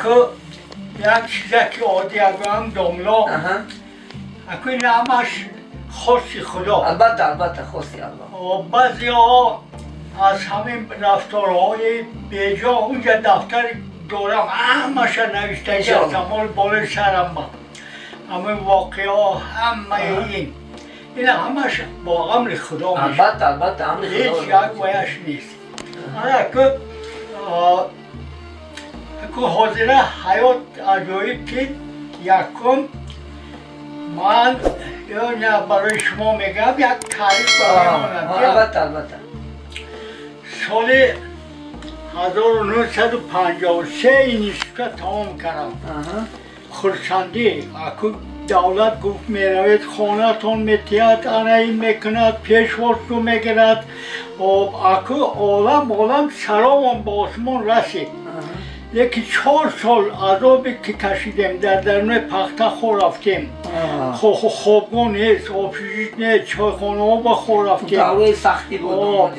اکو یک چیزه که عادی اگرم داملا اکو این همش خواستی خدا البته خواستی الله. بعضی ها از همین رفتارهای بیجا اونجا دفتر دارم همش نوشته از زمان بالای سرم با همه واقعه ها همه این همش با امر خدا میشه. البته امر خدا هیچ یک ویش نیست. اکو حاضره حیات عجایب که یکم من یا برای شما میگم یک تعریف برای البته سال 1953 این اینستیتوت تمام کردم. خرسندی اکو دولت گفت میروید خانه تون میتید انایی میکند پیشواز رو میگیرد اکو عالم سرام با آسمان رسید. یکی 4 سال عذابی که کشیدیم در درون پخته خور رفتیم. خوابگاه نیست، آبشویش نیست، چایخانه ها با خور رفتیم. دعوی سختی بود.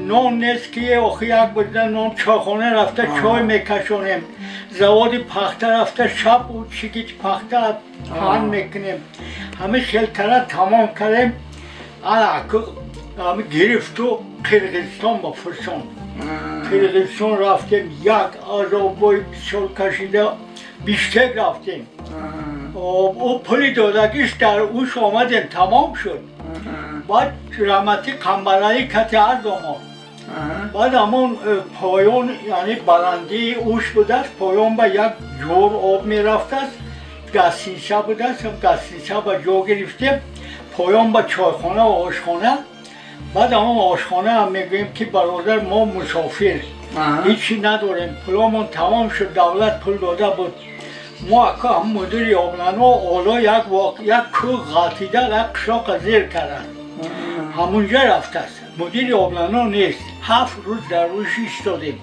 نان نیست که یک بزن نان چایخانه رفته چای میکشانیم. زواد پخته رفته شب بود شکیچ پخته پهن میکنیم. همه شلتره تمام کردیم. همه گرفت و قرقیزستان با فرسان. قرقیزستان رفتیم یک عذابای بسیار کشیده بیشتر رفتیم. او پلی دادگیش در اوش آمدیم تمام شد. بعد رحمتی قنبرایی کتی عرض آمد. بعد همون پایان یعنی بلندی اوش بود است پایان به یک جور آب می رفت است گسیسه بود است گسیسه به جا گرفتیم پایان به چایخانه و آشخانه بعد همون آشخانه هم میگویم که برادر ما مسافر هیچی نداریم پولمون تمام شد دولت پول داده بود ما اکا هم مدیر آبلنا حالا یک کوه غلطیده یک قشاق زیر کردن همونجا رفته است مدیر آبلنا نیست 7 روز در روش ایستادیم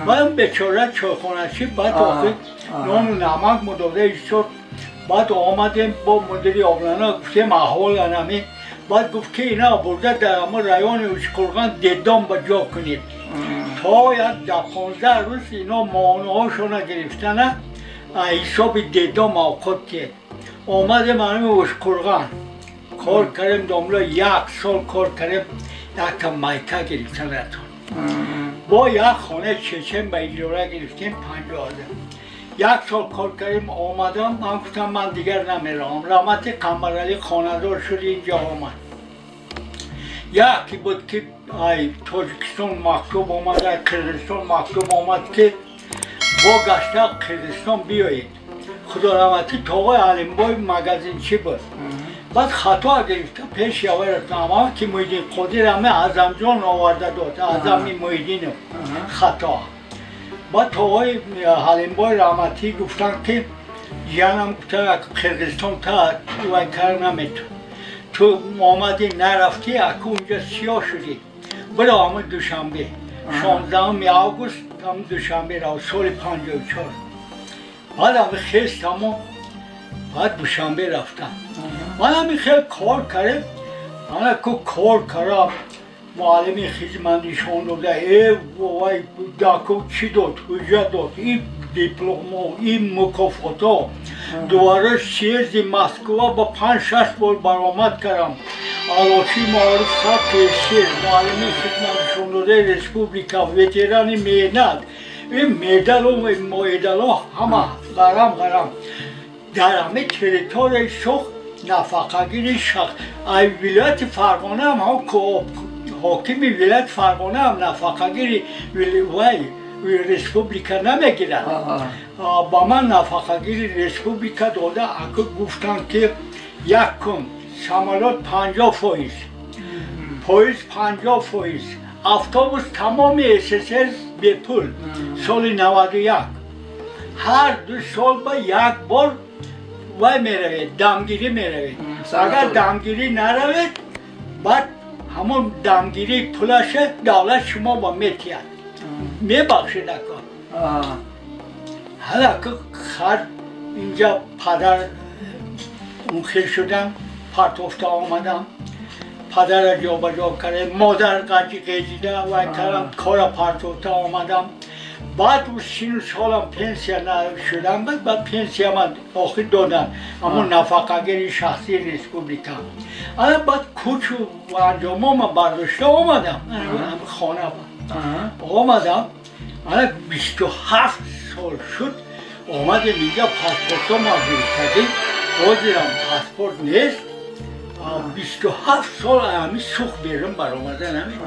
بعد بیچاره چایخانه چی بعد آخر نان و نمک مداده ایستاد بعد آمدیم با مدیر آبلنا گفتیم احوال انمی بعد گفت که اینا برده در همه رایان اوچقرغان دیدام به جا کنید تا یک 15 روز اینا معانه هاشون گرفتن حساب دیدام اوقات که آمدیم همه اوچقرغان کار کردیم داملا 1 سال کار کردیم یک میکه گرفتن اتون با یک خانه چچم به اجاره گرفتیم 50,000 1 سال کار کردیم آمدم من گفتم من دیگر نمیرم رحمت قمرعلی خاندار شد اینجا آمد یکی بود که تاجیکستان مکتوب آمد قرقیزستان مکتوب آمد که با گشته قرقیزستان بیایید خدا رحمتی تاقای علیمبای مگزین چی بود بعد خطا گرفته پیش یاوه رفتم که محیدین قادر همه اعظمجان آورده داد اعظمی محیدین خطا بعد تاقای حلیمبای رحمتی گفتن که جانم گفته قرقیزستان تا دوان کار نمیتون تو آمدی نرفتی اکو اونجا سیاه شدی برا همه دوشنبه 16 آگوست هم دوشنبه را سال 54 بعد همه خیست همه بعد دوشنبه رفتم من همه خیلی کار کردم من اکو کار کردم معلمی خدمتیشون داده ای وای دکو چی داد حجت داد این دیپلوما این مکافاتا دوباره شیرز مسکو با 5-6 بار برآمد کردم علاشی معارف ثبت شیر معلمی خدمتیشون داده رسپوبلیکا وترانی مهنت این مدل و مایدل ها همه غرم در همه تریتور شخ نفقه گیری شخ ای ولایت فرغانه هم حاکم ولایت فرغانه هم نفقه گیری وای رسپوبلیکا نمیگیرن با من نفقه گیری رسپوبلیکا داده اکو گفتن که یکم سمالات 50%، پاییز 50%، اتوبوس تمام SSL به پول سال 91 هر 2 سال با 1 بار وای میروید دمگیری میروید اگر دمگیری نروید بعد همون دمگیری پولشه دولت شما با میتید میبخشید اکا حالا که خر اینجا پدر مخیر شدم پرتوفته آمدم پدر جا بجا کردم مادر قجی قیجیده و کردم کار پرتوفته آمدم بعد رو 30 سالم پنسیا شدم بعد پنسیا من آخر دادن اما نفقه‌گری شخصی ریسپوبلیکا الان بعد کوچ و انجام من برداشته آمدم خانه آمدم الان 27 سال شد آمدم اینجا پاسپورت ما کردیم بازیرم پاسپورت نیست 27 سال همی سوخ بیرون برآمدن همین